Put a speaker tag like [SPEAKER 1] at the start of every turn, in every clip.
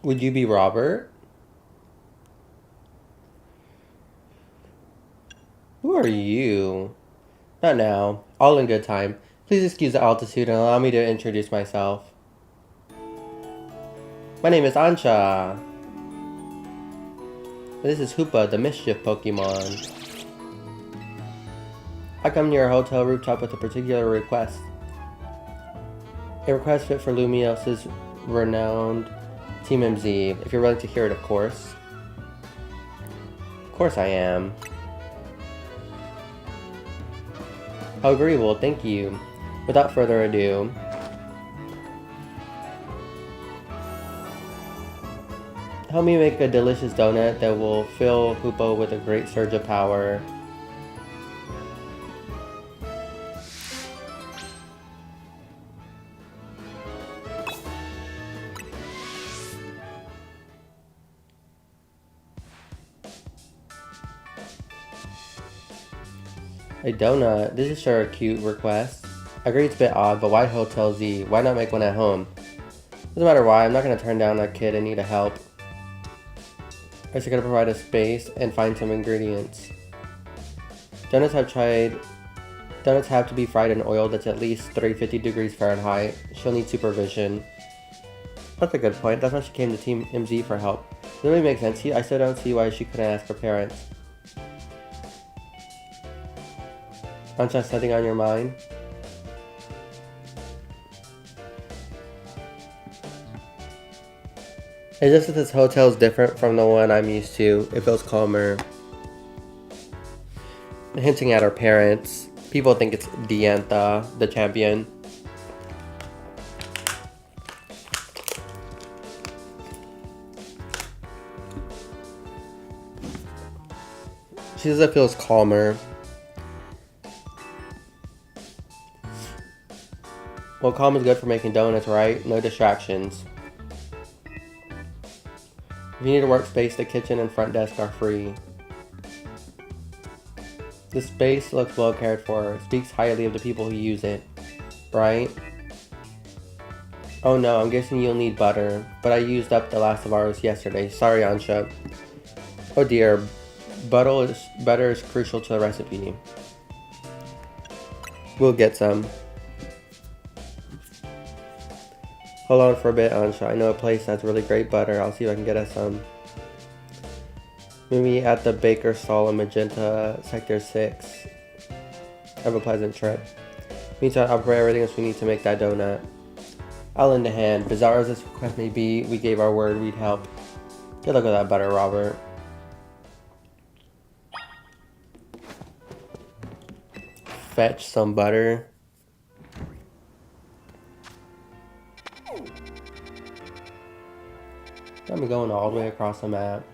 [SPEAKER 1] Would you be Robert? Who are you? Not now. All in good time. Please excuse the altitude and allow me to introduce myself. My name is Ansha. This is Hoopa, the mischief Pokemon. I come to your hotel rooftop with a particular request. A request fit for Lumios's renowned Team MZ. If you're willing to hear it, of course. Of course I am. How agreeable, thank you. Without further ado, help me make a delicious donut that will fill Hoopa with a great surge of power. A donut? This is sure a cute request. I agree it's a bit odd, but why Hotel Z? Why not make one at home? Doesn't matter why, I'm not gonna turn down a kid in need of help. I just gotta provide a space and find some ingredients. Donuts have to be fried in oil that's at least 350 degrees Fahrenheit. She'll need supervision. That's a good point. That's why she came to Team MZ for help. Doesn't really make sense. I still don't see why she couldn't ask her parents. Ansha, something on your mind? It's just that this hotel is different from the one I'm used to. It feels calmer. Hinting at her parents. People think it's Diantha, the champion. She says it feels calmer. Well, calm is good for making donuts, right? No distractions. If you need a workspace, the kitchen and front desk are free. The space looks well cared for. Speaks highly of the people who use it. Right? Oh no, I'm guessing you'll need butter. But I used up the last of ours yesterday. Sorry, Ansha. Oh dear. Butter is crucial to the recipe. We'll get some. Hold on for a bit, Ansha. I know a place that's really great butter. I'll see if I can get us some. Meet me at the baker stall in Magenta, Sector 6. Have a pleasant trip. Meantime, I'll prepare everything else we need to make that donut. I'll lend a hand. Bizarre as this request may be, we gave our word we'd help. Good luck with that butter, Robert. Fetch some butter. I'm going all the way across the map.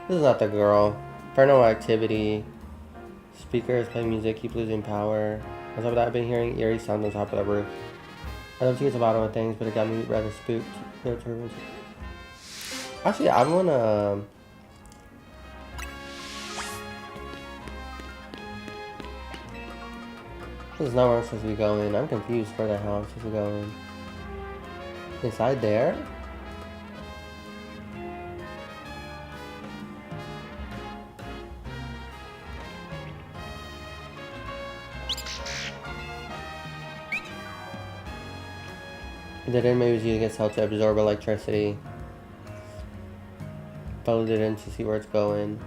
[SPEAKER 1] This is not the girl. Paranormal activity. Speakers play music, keep losing power. On top of that, I've been hearing eerie sounds on top of the roof. I love to get to the bottom of things, but it got me rather spooked. Actually, I wanna... This is not where I'm supposed to be going. I'm confused where the hell I'm supposed to be going. Inside there? The didn't maybe using its help to absorb electricity. Followed it in to see where it's going.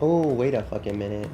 [SPEAKER 1] Oh, wait a fucking minute.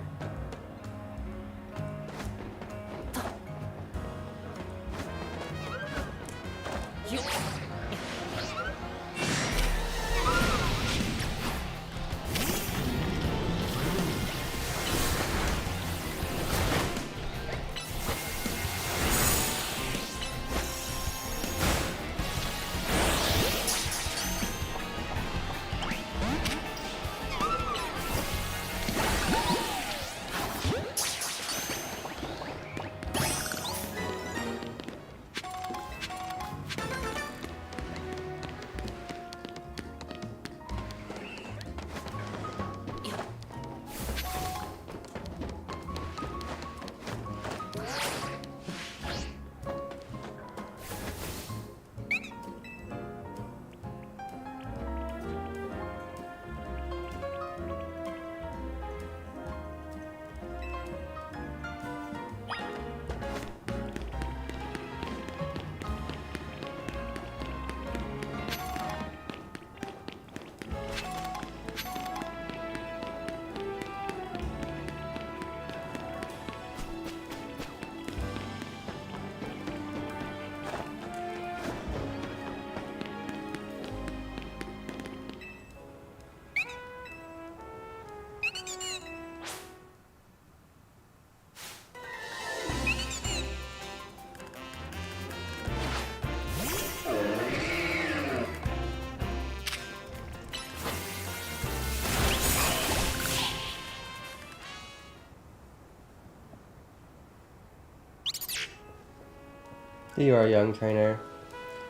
[SPEAKER 1] You are a young trainer.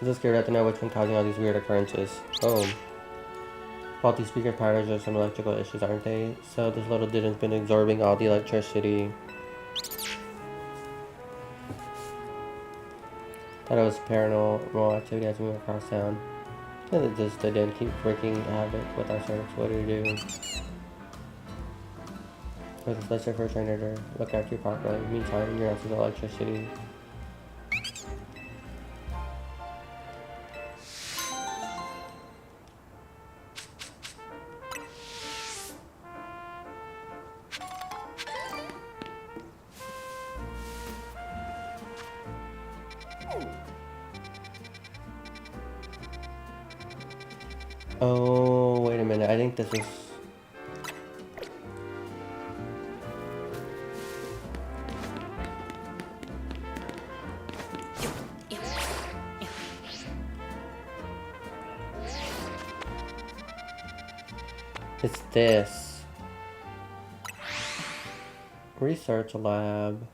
[SPEAKER 1] I'm just scared to know what's been causing all these weird occurrences. Oh. Faulty speaker patterns or some electrical issues, aren't they? So this little dude's been absorbing all the electricity. Thought it was paranormal activity as we moved across town. And it just didn't keep wreaking havoc with our service. What do we do? With this lecture for a trainer to look after you properly. Meantime, you're not the electricity. Oh, wait a minute. I think this is... It's this. Research lab.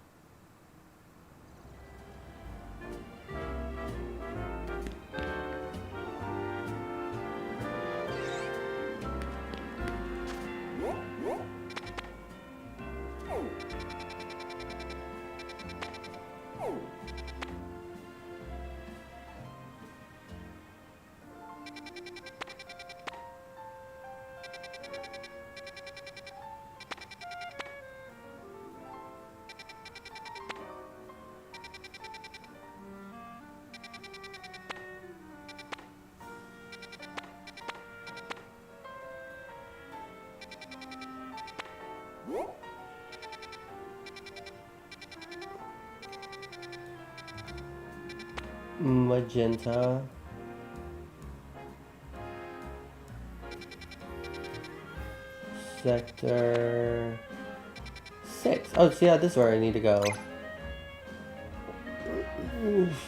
[SPEAKER 1] Magenta. Sector 6. Oh, so yeah, this is where I need to go. Oof.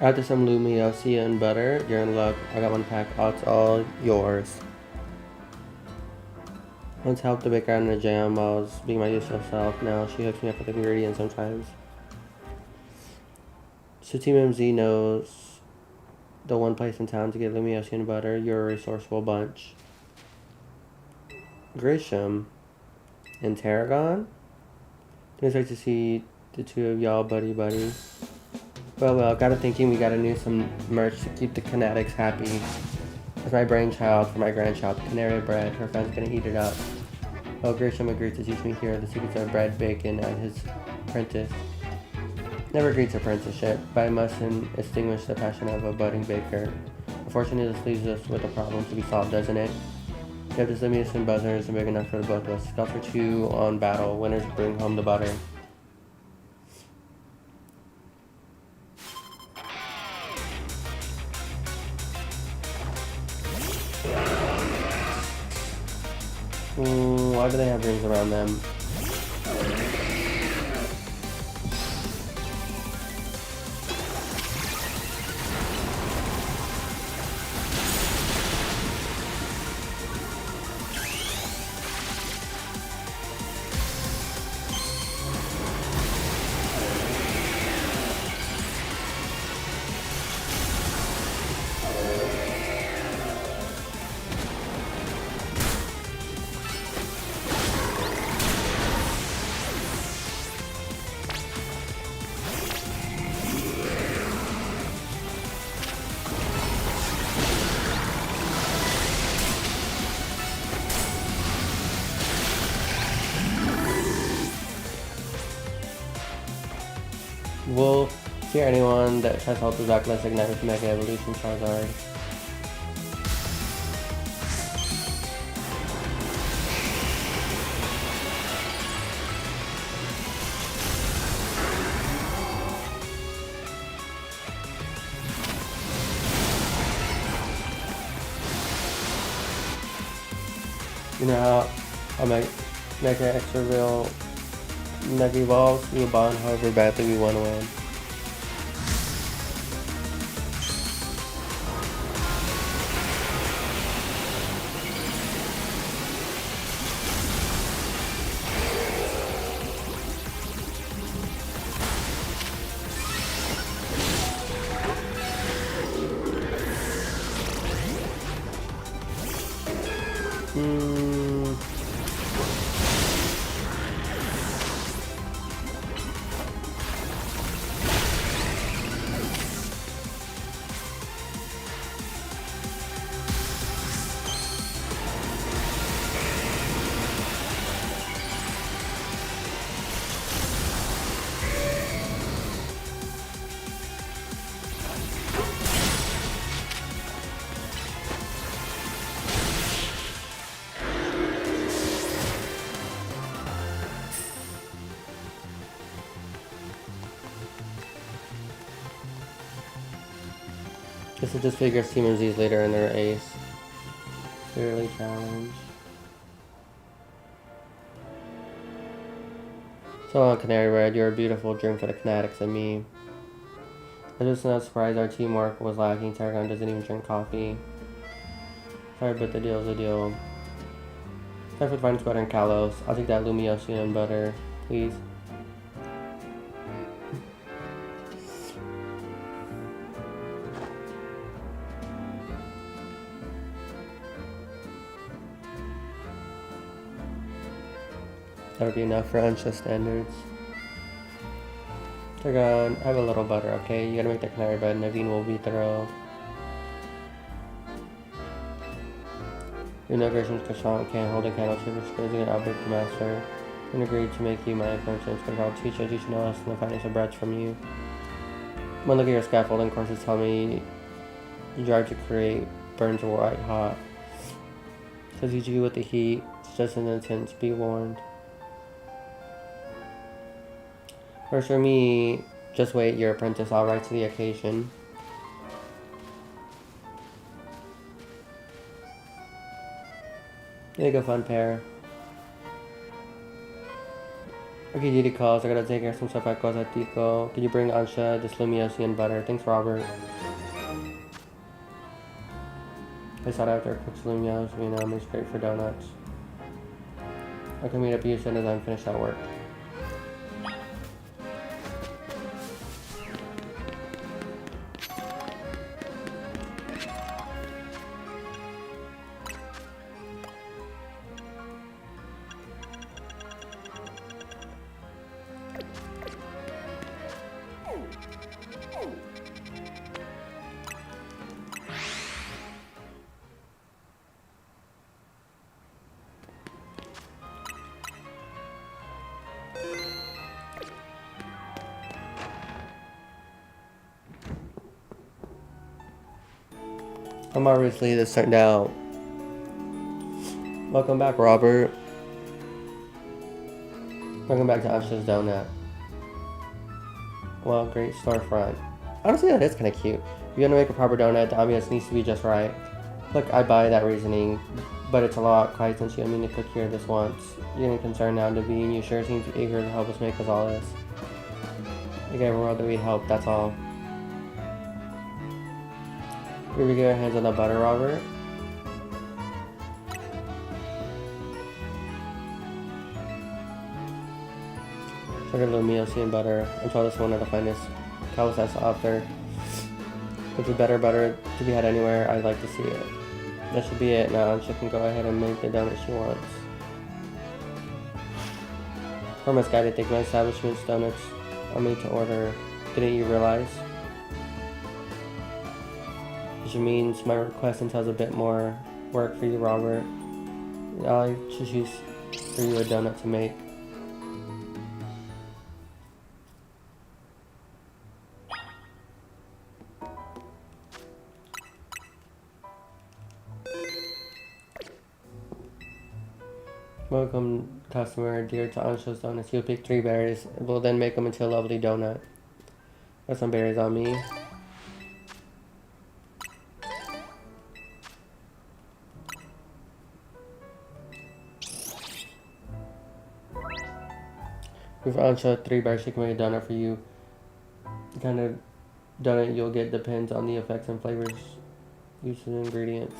[SPEAKER 1] After some Lumio, Sia, and butter, you're in luck. I got one pack. Oh, it's all yours. Once helped the baker out in the jam while I was being my usual self. Now she hooks me up with ingredients sometimes. So Team MZ knows the one place in town to get Lumio, Sia, and butter. You're a resourceful bunch. Grisham and Tarragon? It's nice to see the two of y'all buddy. Well, got to thinking we gotta do some merch to keep the Canatics happy. It's my brainchild for my grandchild, Canary Bread. Her friend's gonna eat it up. Oh, Grisham agreed to teach me here the secrets of bread, bacon, and his apprentice. Never agreed to apprenticeship, but I mustn't extinguish the passion of a budding baker. Unfortunately, this leaves us with a problem to be solved, doesn't it? You have this Lumious and Buzzer isn't big enough for the both of us. Scout for 2 on battle. Winners bring home the butter. Why do they have rings around them? We'll fear anyone that tries to help us back. Let's ignite with Mega Evolution Charizard. You know how I'll make an extra real Mega Evolves, we bond however badly we want to win. This is just figure Team MZ's later in their ace. Clearly challenge. So on Canary Red, you're a beautiful dream for the Kinetics and me. I'm just not surprised our teamwork was lacking. Tarragon doesn't even drink coffee. Sorry, but the deal's a deal. Time for the finest butter and Kalos. I'll take that Lumiose and butter, please. That would be enough for Ansha standards. Tarragon, I have a little butter, okay? You gotta make the Canary Red. Naveen will be thorough. Your inauguration's croissant can't hold a candle to the screws and Albert the master. And agreed to make you my acquaintance, because I'll teach you no less than the finest of breaths from you. One look at your scaffolding courses tell me you drive to create burns white hot. Says you with the heat, it's just an intense, be warned. Whereas for me, just wait, your apprentice, I'll rise to the occasion. There you go, fun pair. Okay, Didi calls. I gotta take care of some stuff at Cosatico. Can you bring Ansha this Lumiose and butter? Thanks, Robert. I sought after cooked Lumiose, you know, makes great for donuts. I can meet up with you as soon as I'm finished at work. Obviously this turned out. Welcome back, Robert. Welcome back to Ansha's Donut. Well, great storefront. Honestly, that is kind of cute. If you want to make a proper donut, the ambiance needs to be just right. Look, I buy that reasoning, but it's a lot quiet since you had me to cook here this once. You're getting concerned now, Naveen. You sure seem eager to help us make us all this. We gave a world that we help, that's all. Here we get our hands on the butter, Robert. Sugar, Lumiose, and butter. I'm told this one of the finest Kalos has to offer. If it's better butter to be had anywhere, I'd like to see it. That should be it. Now Ansha can go ahead and make the donut she wants. For my guide to think my establishment's donuts are made to order. Didn't you realize? Which means my request entails a bit more work for you, Robert. I'll choose for you a donut to make. Welcome customer, dear to Ansho's Donuts. You'll pick 3 berries. We'll then make them into a lovely donut. Got some berries on me. With Ansho 3 berries, she can make a donut for you. The kind of donut you'll get depends on the effects and flavors used in the ingredients.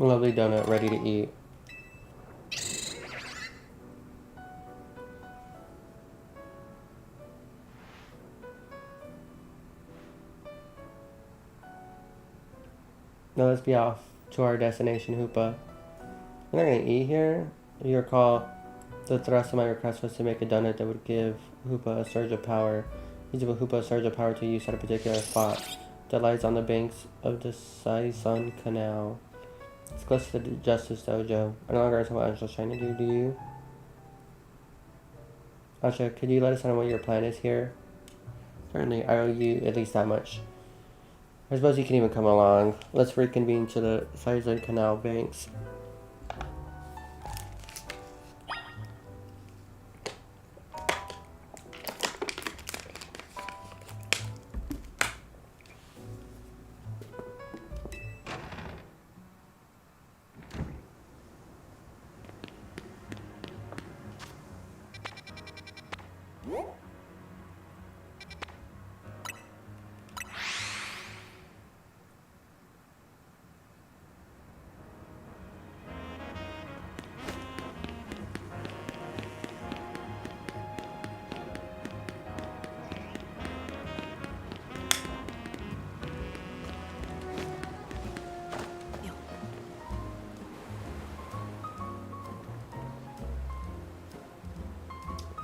[SPEAKER 1] A lovely donut ready to eat. Now let's be off to our destination, Hoopa. We're not gonna eat here. If you recall, the thrust of my request was to make a donut that would give Hoopa a surge of power. Use of a Hoopa surge of power to use at a particular spot that lies on the banks of the Saison Canal. It's close to the Justice Dojo. I no longer understand what Ansho's trying to do you? Ansho, could you let us know what your plan is here? Certainly, I owe you at least that much. I suppose you can even come along. Let's reconvene to the Saison Canal banks.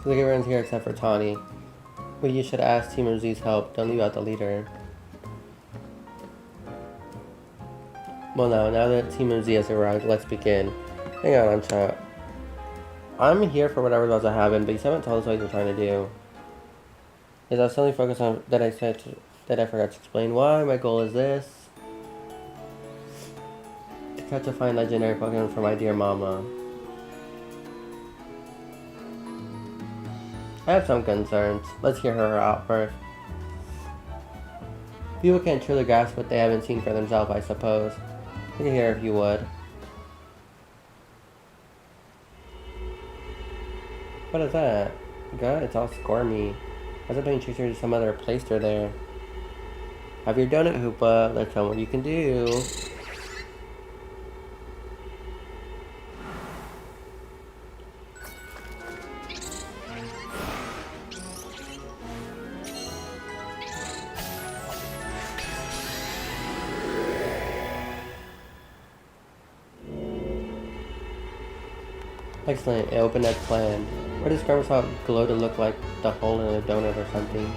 [SPEAKER 1] So like everyone's here except for Tawny. But you should ask Team Z's help. Don't leave out the leader. Well now that Team Z has arrived, let's begin. Hang on, chat. I'm here for whatever's about to happen, but you haven't told us what you're trying to do. Is I was suddenly focused on that I forgot to explain why. My goal is this. To catch a fine legendary Pokemon for my dear mama. I have some concerns. Let's hear her out first. People can't truly grasp what they haven't seen for themselves, I suppose. You can hear if you would. What is that? God, it's all squirmy. I was hoping Tracer to some other placer there. Have your donut, Hoopa. Let's show what you can do. Excellent, it opened as planned. Or describe how it glowed to look like the hole in a donut or something.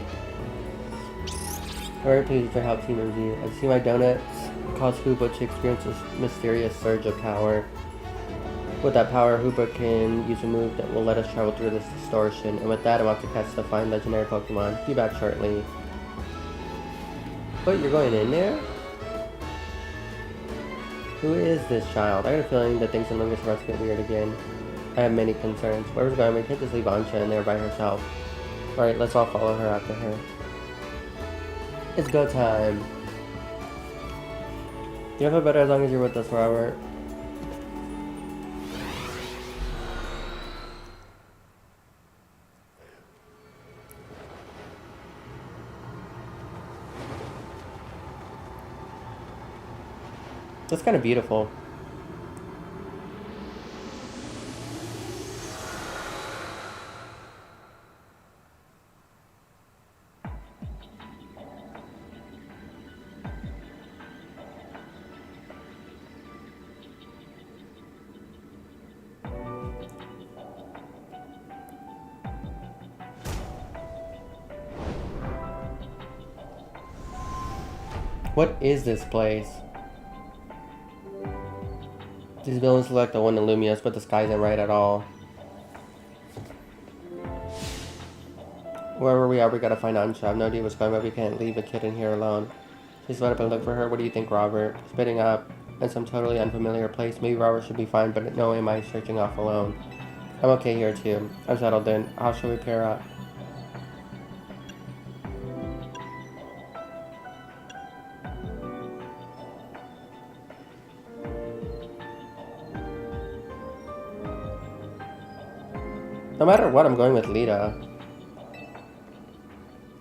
[SPEAKER 1] Very pleased with your help, Team MZ. I see my donuts cause Hoopa to experience this mysterious surge of power. With that power, Hoopa can use a move that will let us travel through this distortion. And with that, I'm about to catch the fine legendary Pokemon. Be back shortly. But you're going in there? Who is this child? I got a feeling that things in Lungus are about to get weird again. I have many concerns. Wherever's going, we can't just leave Ansha in there by herself. Alright, let's all follow her after her. It's go time. You'll feel better as long as you're with us, Robert. That's kind of beautiful. What is this place? These buildings look like the one in Lumios, but the sky isn't right at all. Wherever we are, we gotta find Ansha. I have no idea what's going on, but we can't leave a kid in here alone. Please let up and look for her. What do you think, Robert? Spitting up in some totally unfamiliar place. Maybe Robert should be fine, but no way am I searching off alone. I'm okay here too. I'm settled in. How shall we pair up? No matter what, I'm going with Lita.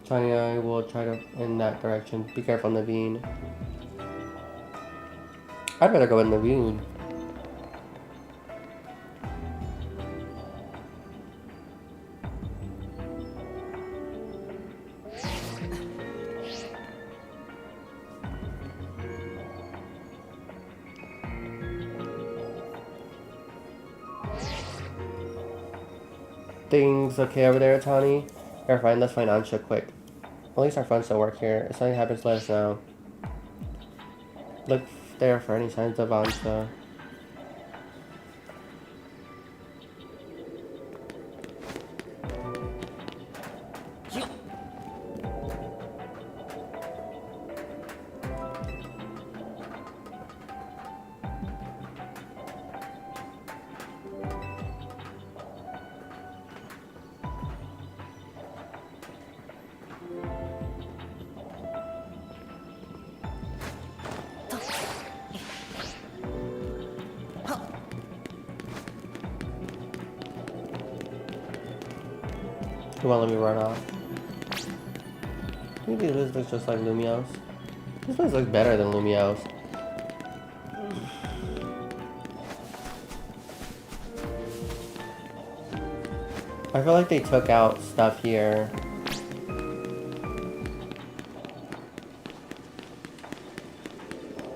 [SPEAKER 1] Tony, I will try to in that direction. Be careful, Naveen. I'd better go with Naveen. Things okay over there, Tawny? You're fine, let's find Ansha quick. At least our phone still work here. If something happens, let us know. Look there for any signs of Ansha. You won't let me run off. Maybe this looks just like Lumios. This place looks better than Lumios. I feel like they took out stuff here.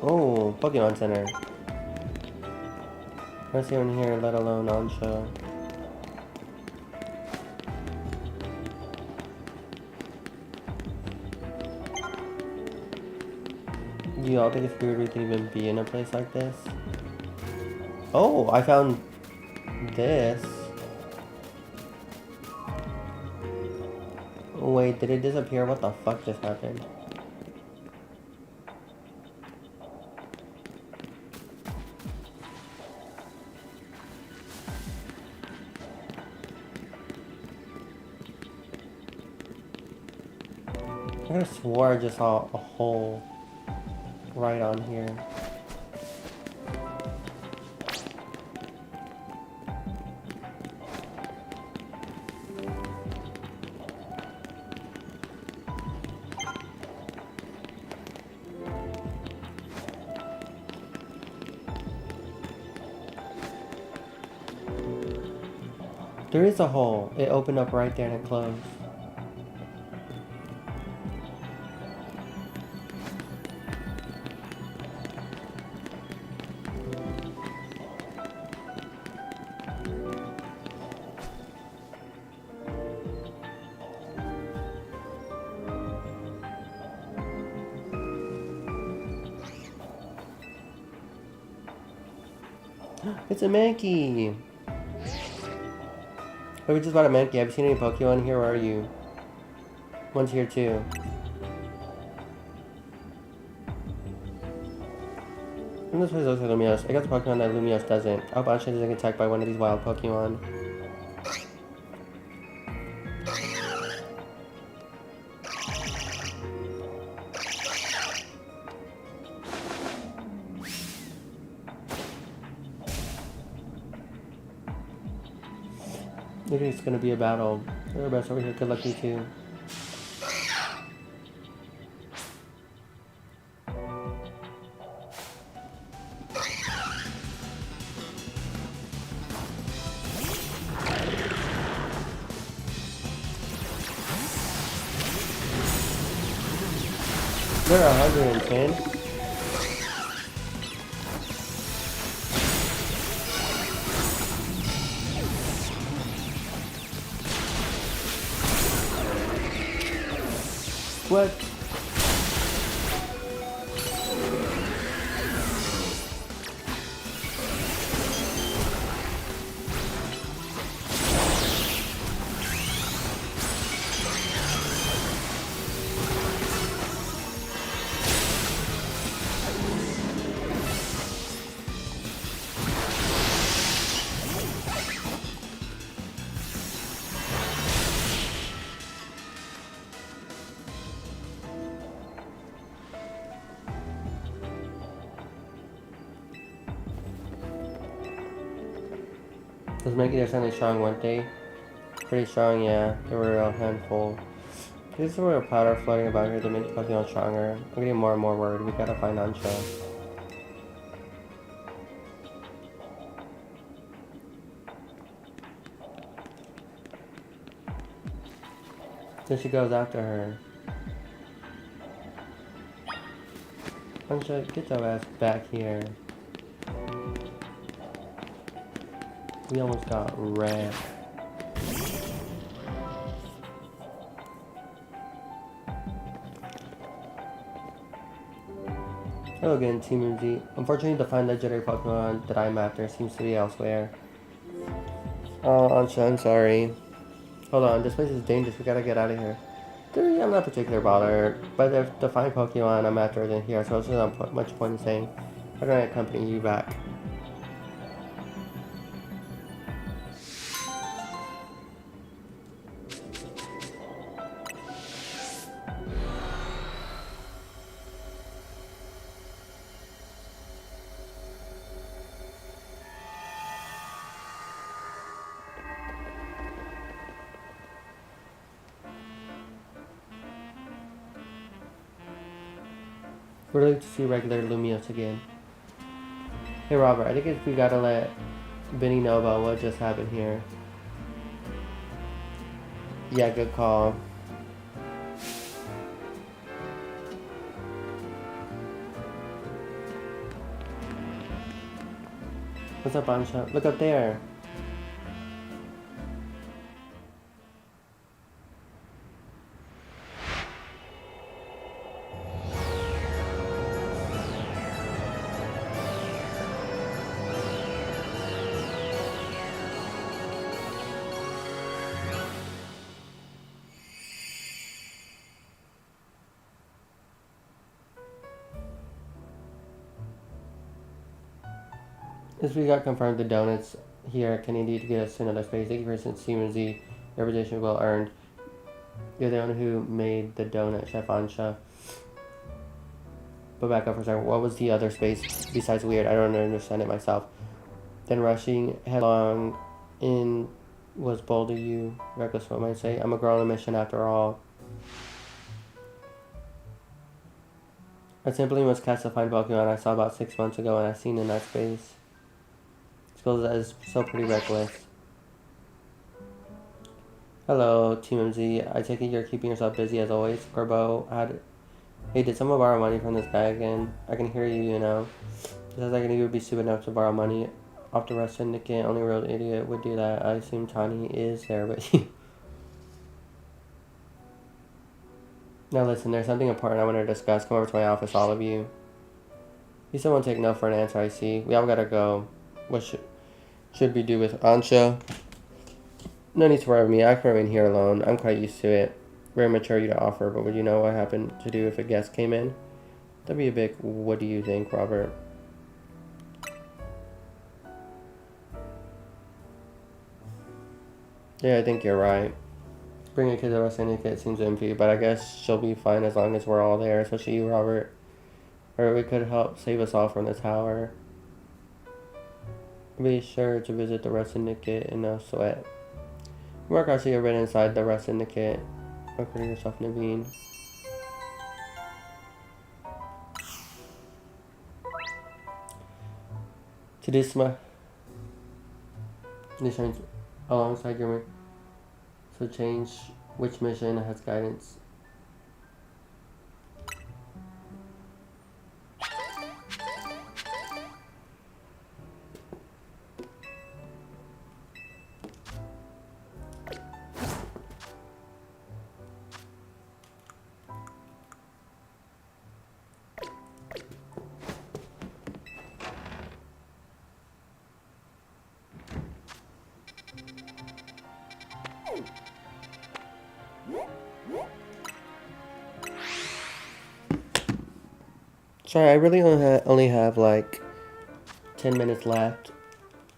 [SPEAKER 1] Oh, Pokemon Center. Let's see anyone here, let alone Ansha. Do y'all think it's weird we can even be in a place like this? Oh, I found this. Wait, did it disappear? What the fuck just happened? I could have swore I just saw a hole right on here. There is a hole. It opened up right there and it closed. It's a Mankey! Oh, we just bought a Mankey. Have you seen any Pokemon here? Where are you? One's here too. And this place looks like Lumiose. I got the Pokemon that Lumiose doesn't. I hope Ansha doesn't get attacked by one of these wild Pokemon. Maybe it's gonna be a battle. Everybody's over here. Good luck, you too. They're 110. What? Those Mankey are certainly strong, weren't they? Pretty strong, yeah. They were a handful. There's a little powder floating about here to make the Pokemon stronger. I'm getting more and more worried. We gotta find Ansha. Then she goes after her. Ansha, get your ass back here. We almost got wrecked. Hello again, Team MZ. Unfortunately, to find legendary Pokemon that I'm after seems to be elsewhere. Oh, Ansha, I'm sorry. Hold on, this place is dangerous. We gotta get out of here. Dude, I'm not particularly bothered, but if to find Pokemon I'm after isn't here, so there's not much point in saying I'm gonna accompany you back. We're ready to see regular Lumiose again. Hey Robert, I think we gotta let Benny know about what just happened here. Yeah, good call. What's up, Ansha? Look up there. As we got confirmed, the donuts here can indeed get us to another space. Thank you for your CMZ. Reputation well earned. You're the one who made the donut, Chef Ansha. But back up for a second. What was the other space besides weird? I don't understand it myself. Then rushing headlong in was bold of you. Reckless, what might I say? I'm a girl on a mission after all. I simply must catch the fine Pokemon I saw about 6 months ago and I seen in that space. Skills that is so pretty reckless. Hello, Team MZ. I take it you're keeping yourself busy as always. Gorbo, hey, did someone borrow money from this guy again? I can hear you, you know. Just as I can even be stupid enough to borrow money off the rest syndicate. Only a real idiot would do that. I assume Tawny is there, but now listen, there's something important I want to discuss. Come over to my office, all of you. You still won't take no for an answer, I see. We all gotta go. what should we do with Ansha? No need to worry with me. I can remain here alone. I'm quite used to it. Very mature of you to offer, but would you know what happened to do if a guest came in? That'd be a big what do you think, Robert? Yeah, I think you're right. Bring a kid to the West Syndicate seems empty, but I guess she'll be fine as long as we're all there, especially you, Robert. Or we could help save us all from the tower. Be sure to visit the Red Syndicate in no sweat. Work out so you're right inside the Red Syndicate. Look for yourself, Naveen. To do some missions alongside your so change which mission has guidance. Sorry, I really only have like 10 minutes left,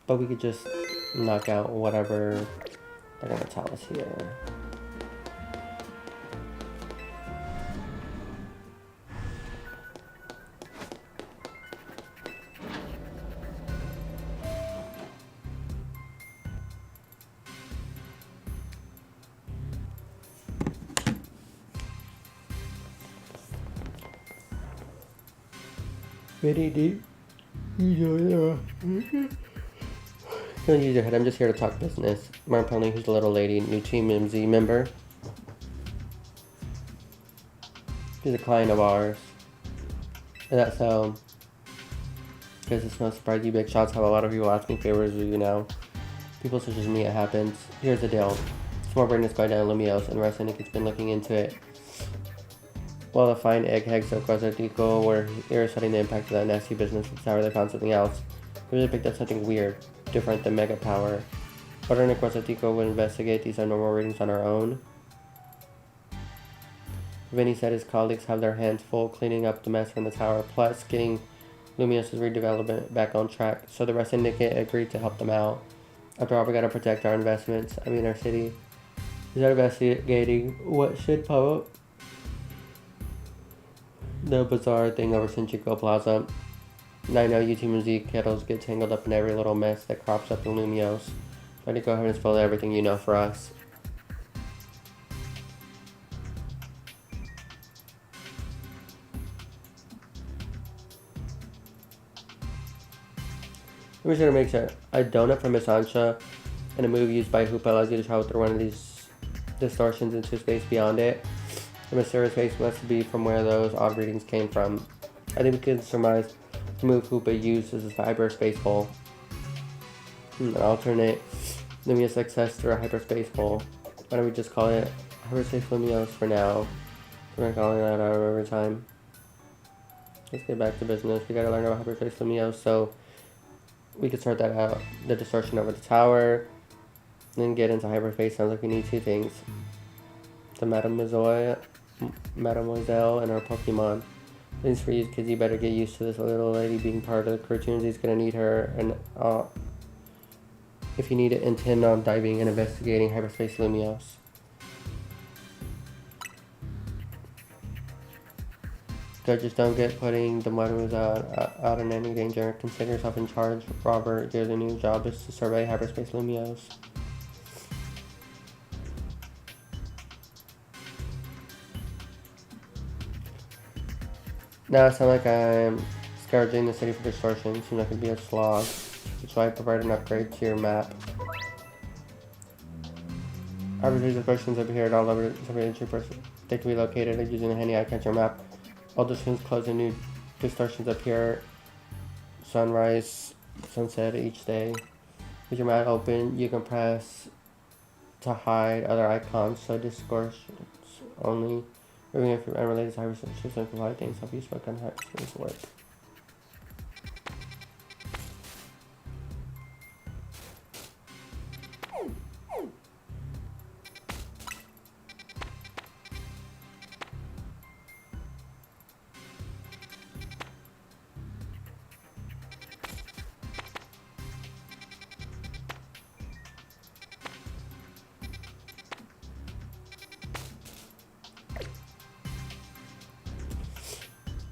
[SPEAKER 1] but we could just knock out whatever they're gonna tell us here. Very deep. Don't use your head. I'm just here to talk business. More importantly, who's the little lady? New Team MZ member. She's a client of ours. And that's so. Because it's no surprise you big shots have a lot of people asking favors of you now. People such as me, it happens. Here's the deal. Small brain is going down Lumios, and the rest of Nick's been looking into it. While the fine eggheads of Quasartico were here studying the impact of that nasty business with Tower, they found something else. They really picked up something weird, different than Mega Power. Order and Quasartico would investigate these abnormal readings on our own. Vinny said his colleagues have their hands full cleaning up the mess from the tower, plus getting Lumios' redevelopment back on track, so the rest Syndicate agreed to help them out. After all, we gotta protect our investments, our city. Is that investigating what should pop up? The bizarre thing over Shinjuku Plaza. I know you Team Z kettles get tangled up in every little mess that crops up in Lumios. Try to go ahead and spill everything you know for us. I'm just gonna make sure. A donut from Miss Ansha and a move used by Hoopa allows you to travel through one of these distortions into space beyond it. The mysterious space must be from where those odd readings came from. I think we can surmise the move Hoopa used as a hyperspace hole. An alternate Lumios access through a hyperspace hole. Why don't we just call it Hyperspace Lumios for now? We're calling that out over time. Let's get back to business. We gotta learn about Hyperspace Lumios so we could sort that out. The distortion over the tower. Then get into hyperspace. Sounds like we need two things. The Mademoiselle and our Pokemon. Things for you kids, you better get used to this little lady being part of the cartoons. He's gonna need her, and if you need to intend on diving and investigating hyperspace Lumios. Judges don't get putting the Mademoiselle out in any danger. Consider yourself in charge, Robert. Your new job is to survey hyperspace Lumios. Now it sounds like I'm scourging the city for distortion. Seems like it'd be a slog. So I provide an upgrade to your map. Arbitrary distortions appear at all over every entry person. They can be located using the handy eye catcher map. All distortions close and new distortions appear. Sunrise, sunset each day. With your map open, you can press to hide other icons, so distortions only. Moving it from unrelated to hyperspace and provide things help you spoke on hyperspace work.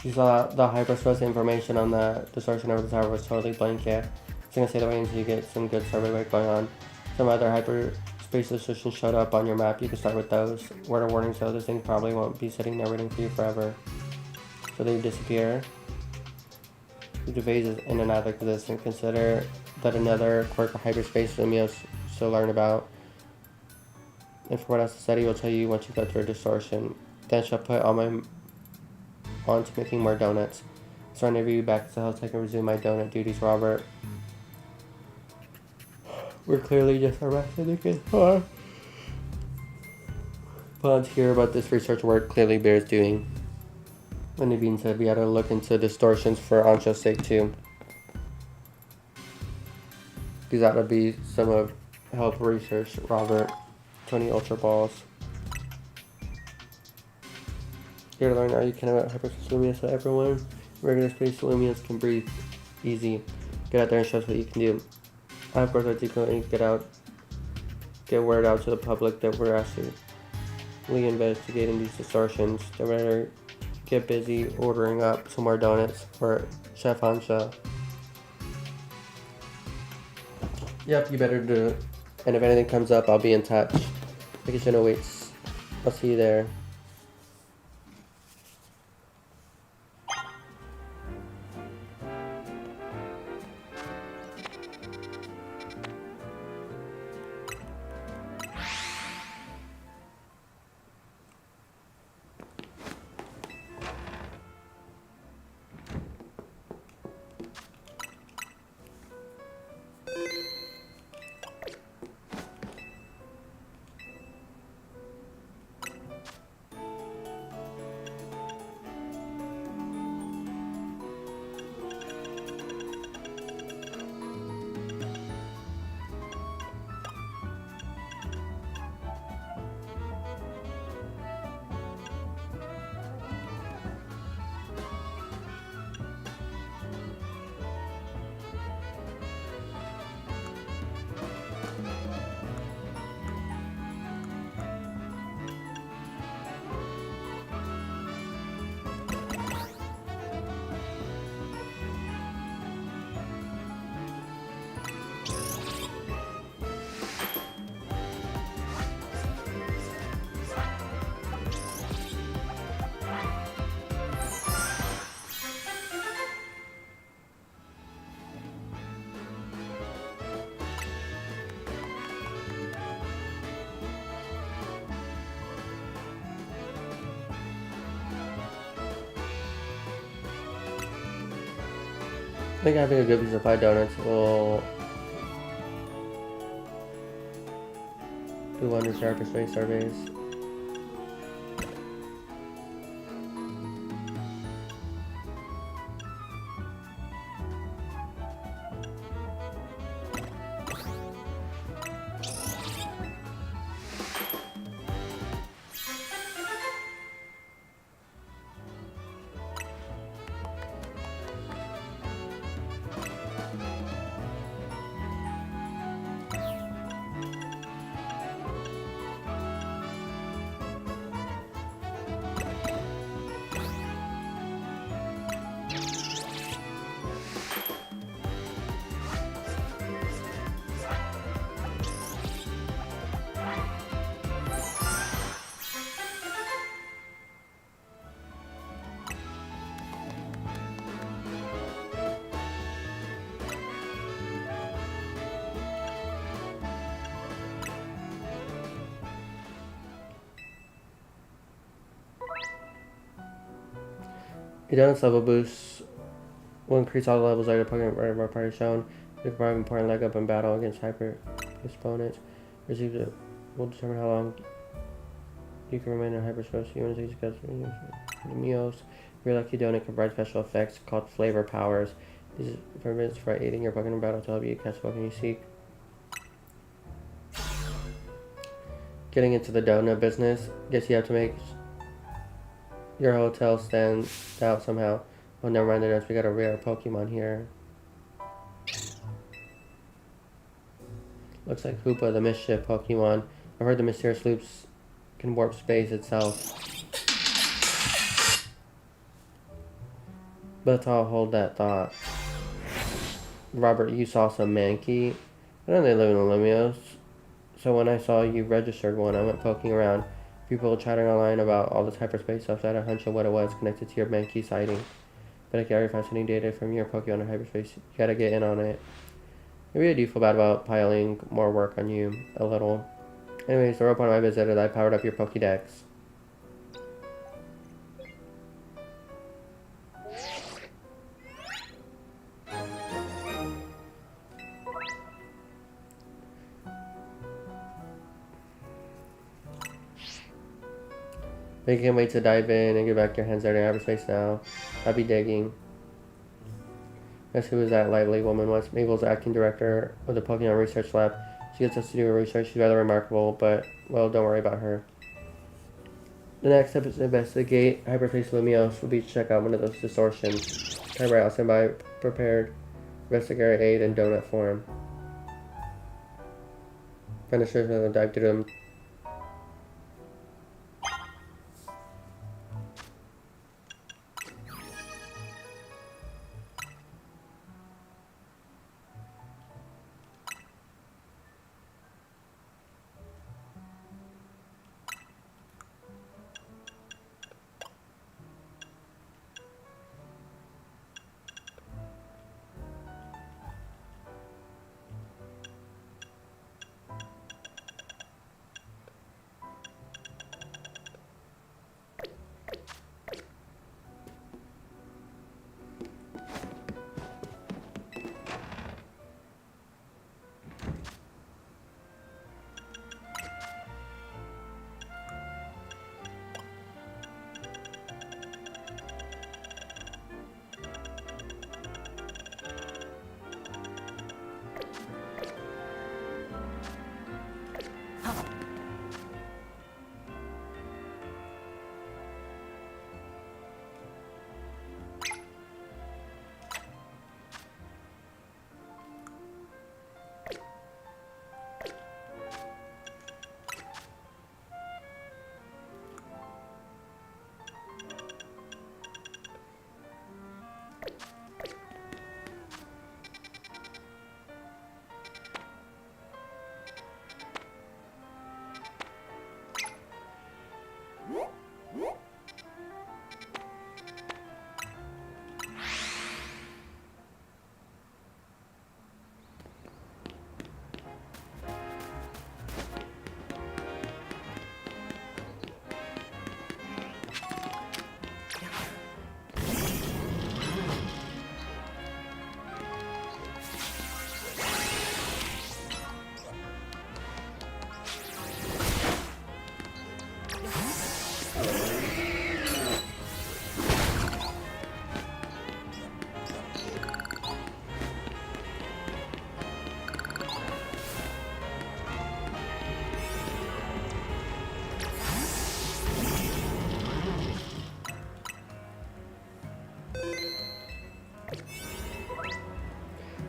[SPEAKER 1] You saw the hyperspace information on the distortion over the tower was totally blank, yeah. It's gonna stay that way until you get some good survey work going on. Some other hyperspace distortions showed up on your map. You can start with those. Word of warning, so this thing probably won't be sitting there waiting for you forever. So they disappear. You do phases in and out of this and consider that another quirk of hyperspace Lumios to learn about. And for what else to study, will tell you once you go through a distortion. Then she'll put all my on to making more donuts. So I never you back to the house. I can resume my donut duties, Robert. We're clearly just arrested again. But to hear about this research work clearly bears doing. And Naveen said we had to look into distortions for Ancho's sake too. These ought to be some of help research, Robert. 20 Ultra Balls. Here to learn all you can about hyperspace Lumios so everyone. Regular space Lumios can breathe easy. Get out there and show us what you can do. I of course I do get word out to the public that we're actually investigating these distortions. They better get busy ordering up some more donuts for Chef Ansha. Yep, you better do it. And if anything comes up, I'll be in touch. Vacation awaits. I'll see you there. I think having a good piece of pie donuts will do wonders for hyperspace surveys. A donut's level boost will increase all the levels later. Pokemon right of our party shown. You can provide an important leg up in battle against hyper opponents. Receive it will determine how long you can remain in hyperspace. You want to take the Meos. Your lucky donut can provide special effects called flavor powers. These are permits for aiding your Pokemon battle to help you catch Pokemon you seek. Getting into the donut business. Guess you have to make your hotel stand out somehow. Oh, never mind the donuts. We got a rare Pokemon here. Looks like Hoopa, the mischief Pokemon. I've heard the mysterious loops can warp space itself. Let's all hold that thought. Robert, you saw some Mankey. I know they live in the Lumios. So when I saw you registered one, I went poking around. People chatting online about all this hyperspace stuff. So I had a hunch of what it was connected to your Mankey sighting. But I can't already find any data from your Pokemon or hyperspace. You gotta get in on it. Maybe I do feel bad about piling more work on you a little. Anyways, the real point of my visit is I powered up your Pokédex. But you can't wait to dive in and get back your hands dirty in hyperspace now. I'll be digging. Guess who was that lively woman was? Mabel's acting director of the Pokemon Research Lab. She gets us to do her research. She's rather remarkable, but, well, don't worry about her. The next step is to investigate Hyperface Lumios. Will be to check out one of those distortions. Alright, I'll stand by prepared. Investigator aid in donut form. Finishers and dive through them.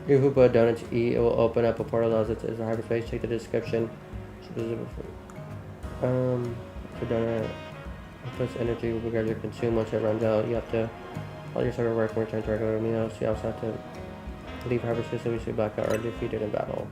[SPEAKER 1] Give Hoopa a donut to eat. It will open up a portal as it's a hyperspace. Check the description. The donut puts energy will gradually consume. Once it runs out, you have to let your server work and return to regular meals. You also have to leave hyperspace if you see blackout or defeated in battle.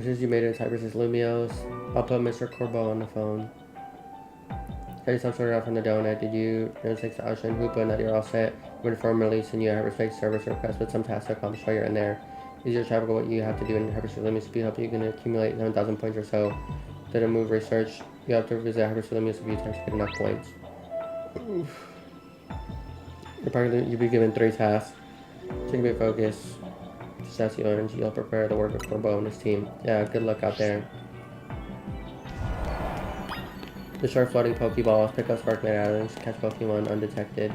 [SPEAKER 1] Since you made it in Cypress Lumios, I'll put Mr. Corbeau on the phone. Got yourself sorted out from the donut. Did you notice the Ocean Hoopa that you're all set? We're informed releasing you a hyperspace service request with some tasks to accomplish while you're in there. Easier to what you have to do in hyperspace Lumios to help you can accumulate 7,000 points or so. Then a move research. You have to visit hyperspace Lumios a few times to get enough points. Oof. You'll be given 3 tasks. Take a bit of focus. possess you energy. You'll prepare to work with Corbo and his team. Yeah, good luck out there. Destroy floating Pokeballs. Pick up Sparkman Islands. Catch Pokemon undetected.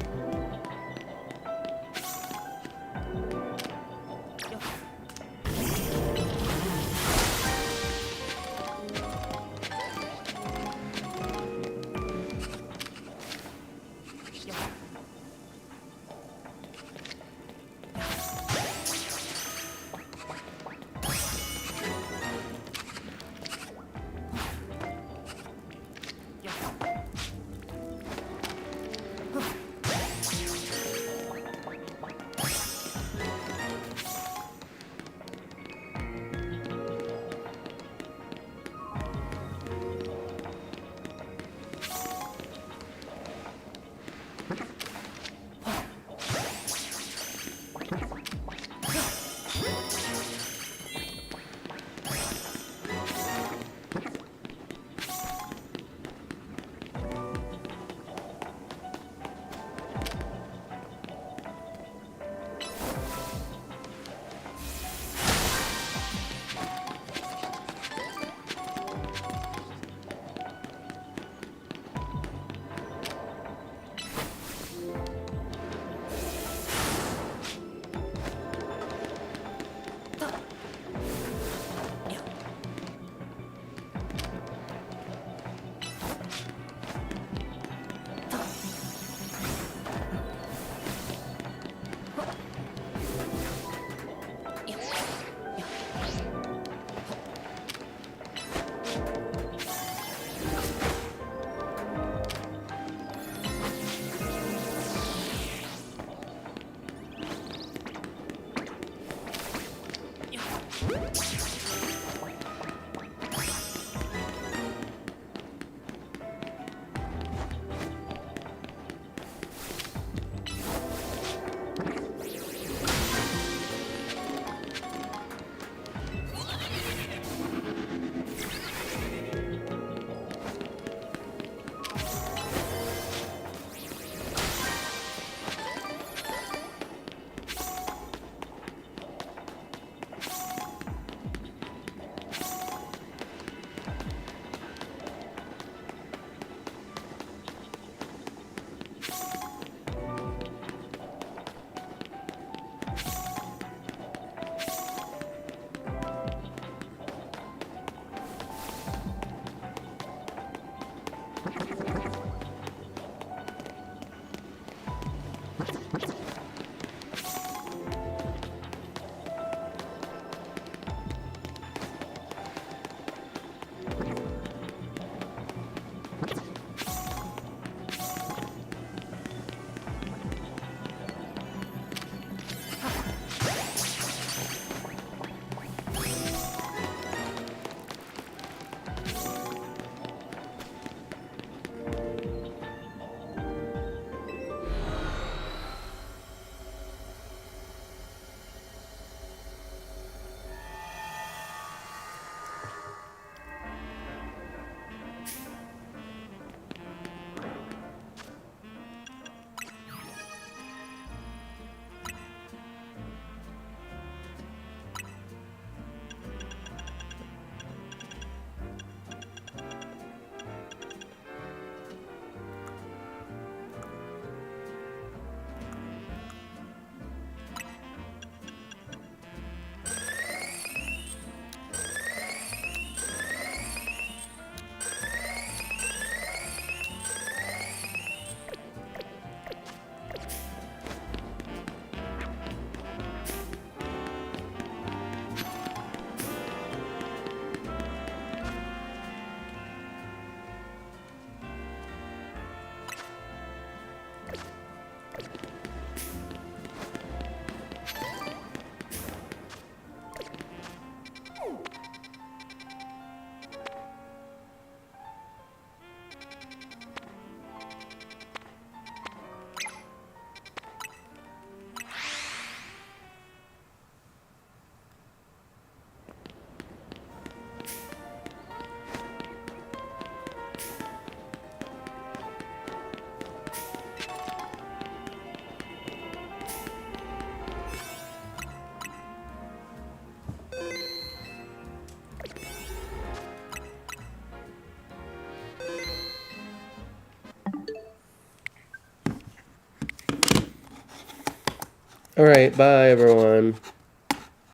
[SPEAKER 1] Alright, bye everyone.